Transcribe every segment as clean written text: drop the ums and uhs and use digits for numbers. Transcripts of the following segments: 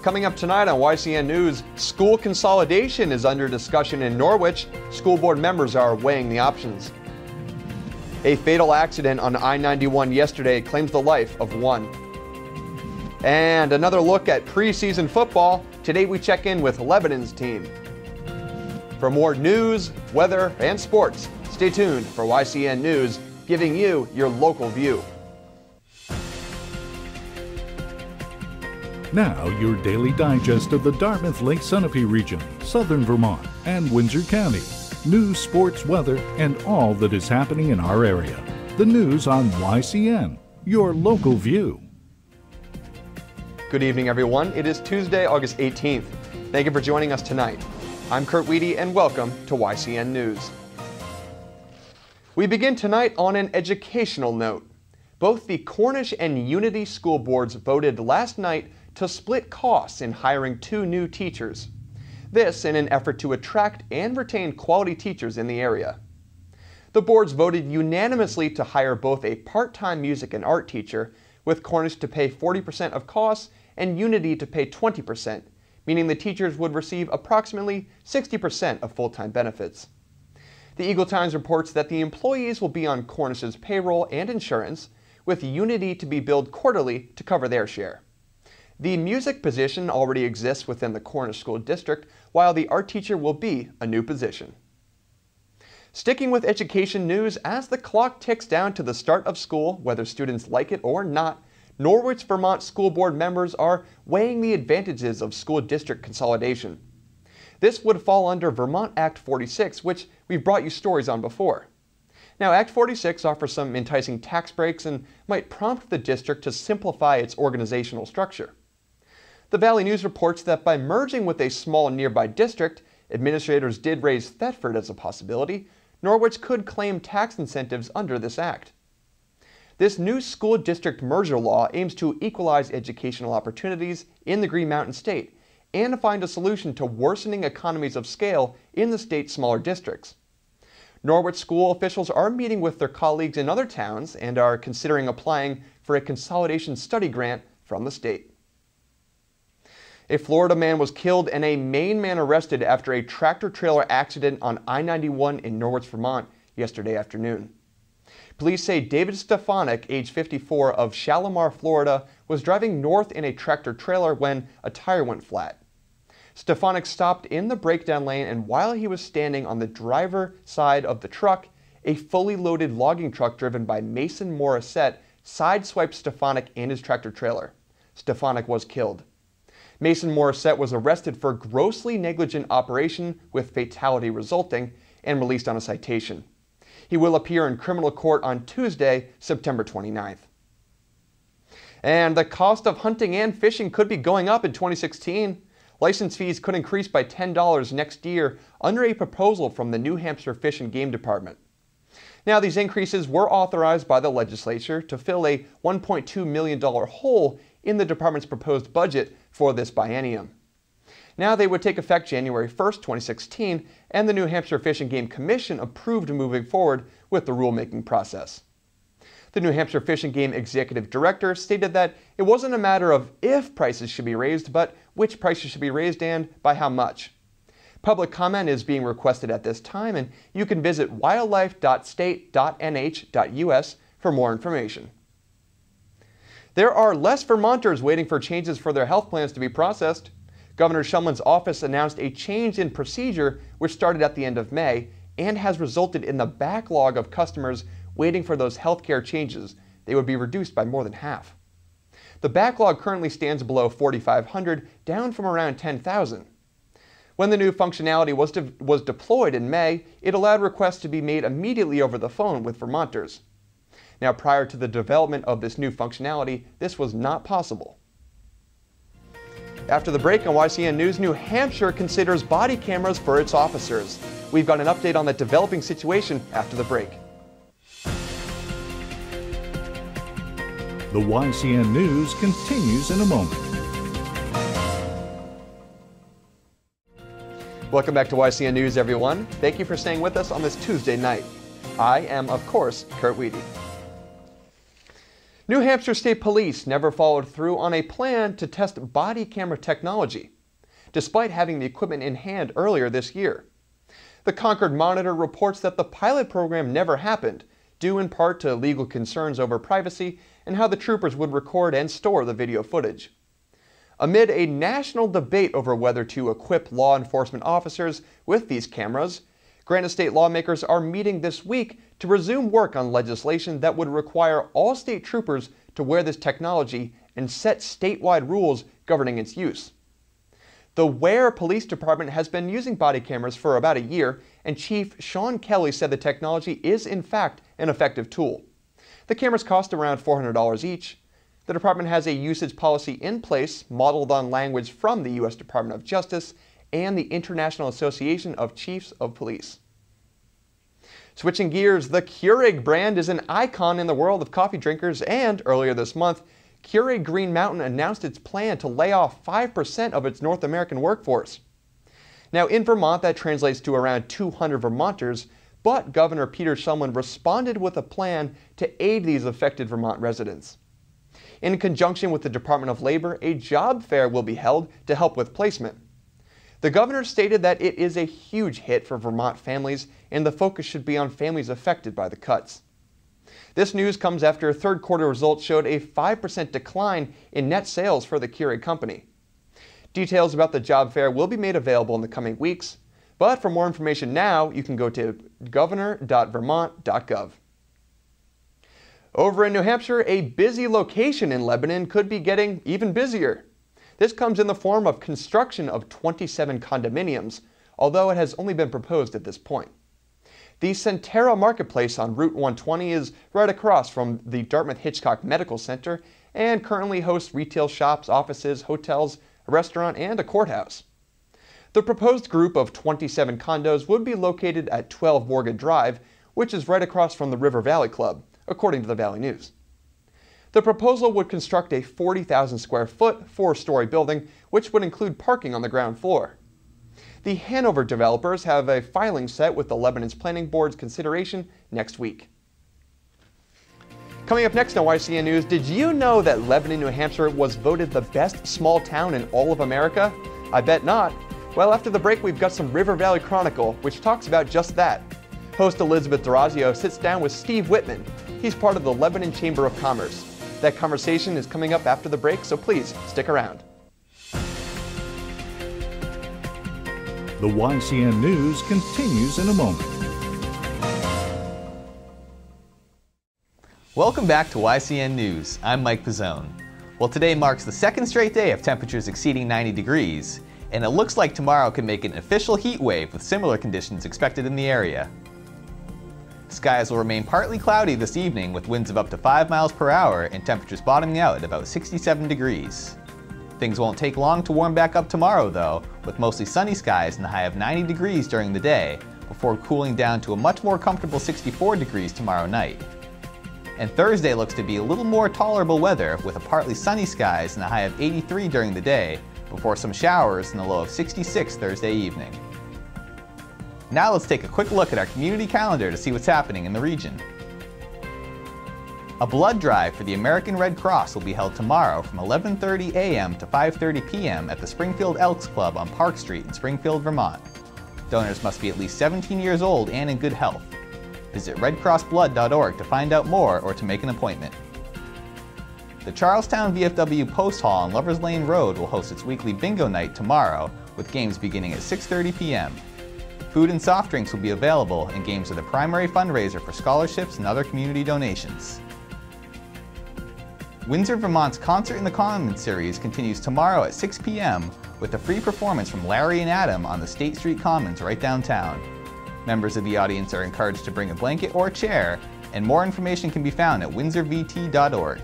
Coming up tonight on YCN News, school consolidation is under discussion in Norwich. School board members are weighing the options. A fatal accident on I-91 yesterday claims the life of one. And another look at preseason football. Today we check in with Lebanon's team. For more news, weather, and sports, stay tuned for YCN News, giving you your local view. Now, your daily digest of the Dartmouth Lake Sunapee region, southern Vermont, and Windsor County. News, sports, weather, and all that is happening in our area. The news on YCN, your local view. Good evening, everyone. It is Tuesday, August 18th. Thank you for joining us tonight. I'm Kurt Weedy, and welcome to YCN News. We begin tonight on an educational note. Both the Cornish and Unity school boards voted last night to split costs in hiring 2 new teachers. This in an effort to attract and retain quality teachers in the area. The boards voted unanimously to hire both a part-time music and art teacher, with Cornish to pay 40% of costs and Unity to pay 20%, meaning the teachers would receive approximately 60% of full-time benefits. The Eagle Times reports that the employees will be on Cornish's payroll and insurance, with Unity to be billed quarterly to cover their share. The music position already exists within the Cornish School District, while the art teacher will be a new position. Sticking with education news, as the clock ticks down to the start of school, whether students like it or not, Norwich, Vermont school board members are weighing the advantages of school district consolidation. This would fall under Vermont Act 46, which we've brought you stories on before. Now, Act 46 offers some enticing tax breaks and might prompt the district to simplify its organizational structure. The Valley News reports that by merging with a small nearby district, administrators did raise Thetford as a possibility. Norwich could claim tax incentives under this act. This new school district merger law aims to equalize educational opportunities in the Green Mountain State and to find a solution to worsening economies of scale in the state's smaller districts. Norwich school officials are meeting with their colleagues in other towns and are considering applying for a consolidation study grant from the state. A Florida man was killed and a Maine man arrested after a tractor-trailer accident on I-91 in Norwich, Vermont yesterday afternoon. Police say David Stefanik, age 54, of Shalimar, Florida, was driving north in a tractor-trailer when a tire went flat. Stefanik stopped in the breakdown lane, and while he was standing on the driver's side of the truck, a fully loaded logging truck driven by Mason Morissette sideswiped Stefanik and his tractor-trailer. Stefanik was killed. Mason Morissette was arrested for grossly negligent operation with fatality resulting and released on a citation. He will appear in criminal court on Tuesday, September 29th. And the cost of hunting and fishing could be going up in 2016. License fees could increase by $10 next year under a proposal from the New Hampshire Fish and Game Department. Now, these increases were authorized by the legislature to fill a $1.2 million hole in the department's proposed budget for this biennium. Now, they would take effect January 1st, 2016, and the New Hampshire Fish and Game Commission approved moving forward with the rulemaking process. The New Hampshire Fish and Game Executive Director stated that it wasn't a matter of if prices should be raised, but which prices should be raised and by how much. Public comment is being requested at this time, and you can visit wildlife.state.nh.us for more information. There are less Vermonters waiting for changes for their health plans to be processed. Governor Shumlin's office announced a change in procedure which started at the end of May and has resulted in the backlog of customers waiting for those health care changes. They would be reduced by more than half. The backlog currently stands below 4,500, down from around 10,000. When the new functionality was deployed in May, it allowed requests to be made immediately over the phone with Vermonters. Now, prior to the development of this new functionality, this was not possible. After the break on YCN News, New Hampshire considers body cameras for its officers. We've got an update on that developing situation after the break. The YCN News continues in a moment. Welcome back to YCN News, everyone. Thank you for staying with us on this Tuesday night. I am, of course, Kurt Weedy. New Hampshire State Police never followed through on a plan to test body camera technology, despite having the equipment in hand earlier this year. The Concord Monitor reports that the pilot program never happened, due in part to legal concerns over privacy and how the troopers would record and store the video footage. Amid a national debate over whether to equip law enforcement officers with these cameras, Granite State lawmakers are meeting this week to resume work on legislation that would require all state troopers to wear this technology and set statewide rules governing its use. The Ware Police Department has been using body cameras for about a year, and Chief Sean Kelly said the technology is in fact an effective tool. The cameras cost around $400 each. The department has a usage policy in place modeled on language from the U.S. Department of Justice and the International Association of Chiefs of Police. Switching gears, the Keurig brand is an icon in the world of coffee drinkers, and earlier this month, Keurig Green Mountain announced its plan to lay off 5% of its North American workforce. Now, in Vermont, that translates to around 200 Vermonters, but Governor Peter Shumlin responded with a plan to aid these affected Vermont residents. In conjunction with the Department of Labor, a job fair will be held to help with placement. The governor stated that it is a huge hit for Vermont families, and the focus should be on families affected by the cuts. This news comes after third quarter results showed a 5% decline in net sales for the Keurig company. Details about the job fair will be made available in the coming weeks, but for more information now, you can go to governor.vermont.gov. Over in New Hampshire, a busy location in Lebanon could be getting even busier. This comes in the form of construction of 27 condominiums, although it has only been proposed at this point. The Centera Marketplace on Route 120 is right across from the Dartmouth-Hitchcock Medical Center and currently hosts retail shops, offices, hotels, a restaurant, and a courthouse. The proposed group of 27 condos would be located at 12 Morgan Drive, which is right across from the River Valley Club, according to the Valley News. The proposal would construct a 40,000 square foot, 4-story building, which would include parking on the ground floor. The Hanover developers have a filing set with the Lebanon's Planning Board's consideration next week. Coming up next on YCN News, did you know that Lebanon, New Hampshire was voted the best small town in all of America? I bet not. Well, after the break, we've got some River Valley Chronicle, which talks about just that. Host Elizabeth D'Orazio sits down with Steve Whitman. He's part of the Lebanon Chamber of Commerce. That conversation is coming up after the break, so please stick around. The YCN News continues in a moment. Welcome back to YCN News. I'm Mike Pizzone. Well, today marks the second straight day of temperatures exceeding 90 degrees, and it looks like tomorrow could make an official heat wave with similar conditions expected in the area. Skies will remain partly cloudy this evening with winds of up to 5 miles per hour and temperatures bottoming out at about 67 degrees. Things won't take long to warm back up tomorrow though, with mostly sunny skies and a high of 90 degrees during the day, before cooling down to a much more comfortable 64 degrees tomorrow night. And Thursday looks to be a little more tolerable weather with a partly sunny skies and a high of 83 during the day, before some showers and a low of 66 Thursday evening. Now let's take a quick look at our community calendar to see what's happening in the region. A blood drive for the American Red Cross will be held tomorrow from 11:30 a.m. to 5:30 p.m. at the Springfield Elks Club on Park Street in Springfield, Vermont. Donors must be at least 17 years old and in good health. Visit redcrossblood.org to find out more or to make an appointment. The Charlestown VFW Post Hall on Lovers Lane Road will host its weekly bingo night tomorrow, with games beginning at 6:30 p.m. Food and soft drinks will be available, and games are the primary fundraiser for scholarships and other community donations. Windsor, Vermont's Concert in the Commons series continues tomorrow at 6 p.m. with a free performance from Larry and Adam on the State Street Commons right downtown. Members of the audience are encouraged to bring a blanket or chair, and more information can be found at windsorvt.org.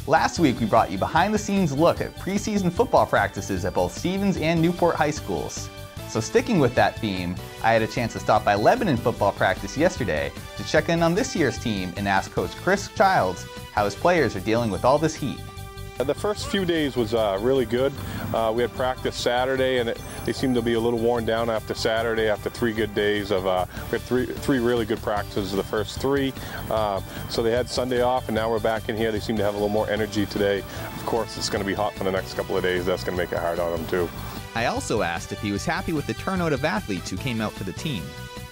Last week we brought you behind-the-scenes look at preseason football practices at both Stevens and Newport high schools. So sticking with that theme, I had a chance to stop by Lebanon football practice yesterday to check in on this year's team and ask Coach Chris Childs how his players are dealing with all this heat. The first few days was really good. We had practice Saturday, and they seem to be a little worn down after Saturday, after 3 good days of, we had three really good practices the first 3. So they had Sunday off, and now we're back in here. They seem to have a little more energy today. Of course, it's going to be hot for the next couple of days. That's going to make it hard on them too. I also asked if he was happy with the turnout of athletes who came out for the team.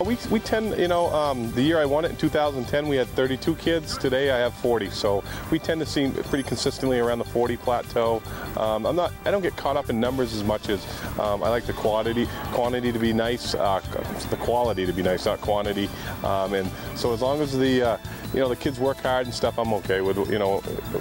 We tend, the year I won it in 2010, we had 32 kids. Today I have 40, so we tend to see pretty consistently around the 40 plateau. I don't get caught up in numbers as much as I like the quantity to be nice, the quality to be nice, not quantity. And so as long as the kids work hard and stuff, I'm okay with.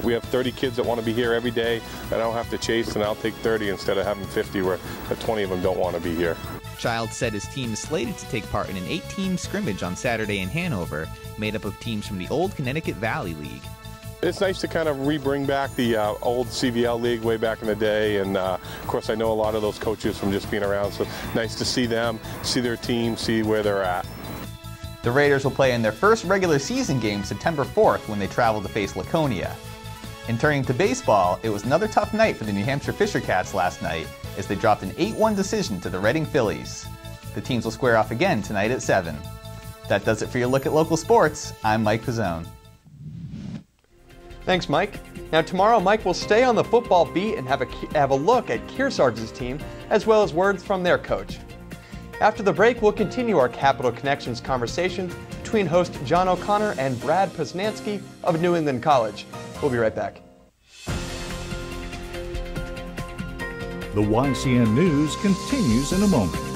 We have 30 kids that want to be here every day, and I don't have to chase, and I'll take 30 instead of having 50 where 20 of them don't want to be here. Childs said his team is slated to take part in an 8-team scrimmage on Saturday in Hanover, made up of teams from the old Connecticut Valley League. It's nice to kind of bring back the old CVL League way back in the day, and of course I know a lot of those coaches from just being around, so nice to see them, see their team, see where they're at. The Raiders will play in their first regular season game September 4th when they travel to face Laconia. And turning to baseball, it was another tough night for the New Hampshire Fisher Cats last night as they dropped an 8-1 decision to the Reading Phillies. The teams will square off again tonight at 7. That does it for your look at local sports. I'm Mike Pizzone. Thanks, Mike. Now tomorrow, Mike will stay on the football beat and have a look at Kearsarge's team, as well as words from their coach. After the break, we'll continue our Capital Connections conversation between host John O'Connor and Brad Poznansky of New England College. We'll be right back. The YCN News continues in a moment.